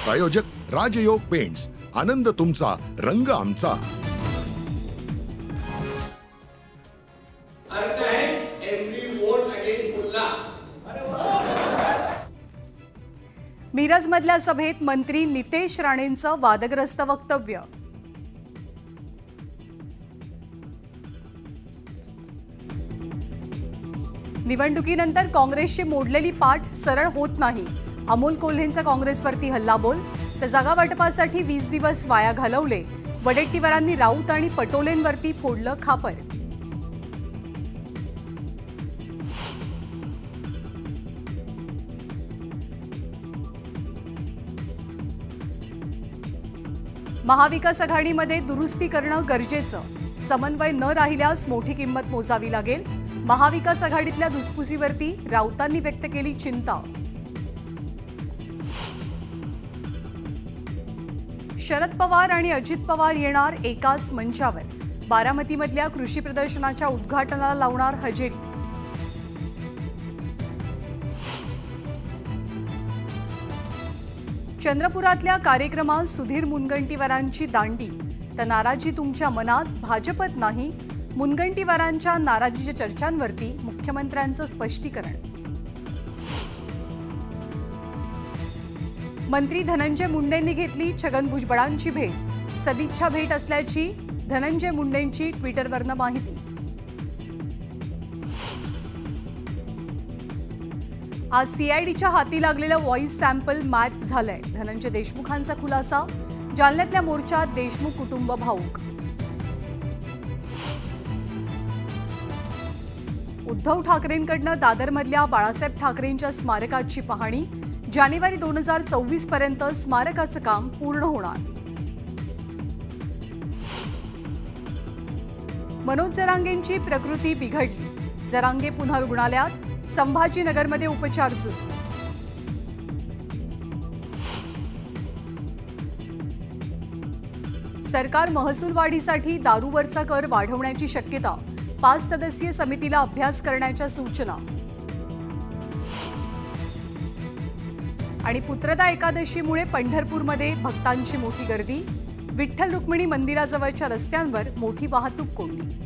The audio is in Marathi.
प्रायोजक राजयोग पेंट्स, आनंद तुमचा, रंग आमचा। अर्थ है एवरी वोट अगेन मुल्ला। मिरजमधल्या सभेत मंत्री नितेश राणेंचं वादग्रस्त वक्तव्य। निवडणुकीनंतर काँग्रेसची मोडलेली पाठ सरळ होत नाही। अमोल कोल्हेंचा काँग्रेसवरती हल्लाबोल। तर जागा वाटपासाठी 20 दिवस वाया घालवले। वडेट्टीवारांनी राऊत आणि पटोलेंवरती फोडलं खापर। महाविकास आघाडीमध्ये दुरुस्ती करणं गरजेचं। समन्वय न राहिल्यास मोठी किंमत मोजावी लागेल। महाविकास आघाडीतल्या धुसफुसीवरती राऊतांनी व्यक्त केली चिंता। शरद पवार आणि अजित पवार येणार एकाच मंचावर। बारामतीमधल्या कृषी प्रदर्शनाच्या उद्घाटनाला लावणार हजेरी। चंद्रपुरातल्या कार्यक्रमात सुधीर मुनगंटीवारांची दांडी। तर नाराजी तुमच्या मनात, भाजपत नाही। मुनगंटीवारांच्या नाराजीच्या चर्चांवरती मुख्यमंत्र्यांचं स्पष्टीकरण। मंत्री धनंजय मुंडेंनी घेतली छगन भुजबळांची भेट। सदिच्छा भेट असल्याची धनंजय मुंडेंची ट्विटरवरनं माहिती। आज सीआयडीच्या हाती लागलेलं व्हॉइस सॅम्पल मॅच झालंय। धनंजय देशमुखांचा खुलासा। जालन्यातल्या मोर्चात देशमुख कुटुंब भाऊक। उद्धव ठाकरेंकडनं दादरमधल्या बाळासाहेब ठाकरेंच्या स्मारकाची पाहणी। जानेवारी 2024 पर्यंत स्मारकाचं काम पूर्ण होणार। मनोज जरांगेंची प्रकृती बिघडली। जरांगे पुन्हा रुग्णालयात। संभाजीनगरमध्ये उपचार सुरू। सरकार महसूल वाढीसाठी दारूवरचा कर वाढवण्याची शक्यता। 5 सदस्यीय समितीला अभ्यास करण्याच्या सूचना। आणि पुत्रदा एकादशीमुळे पंढरपूरमध्ये भक्तांची मोठी गर्दी। विठ्ठल रुक्मिणी मंदिराजवळच्या रस्त्यांवर मोठी वाहतूक कोंडी।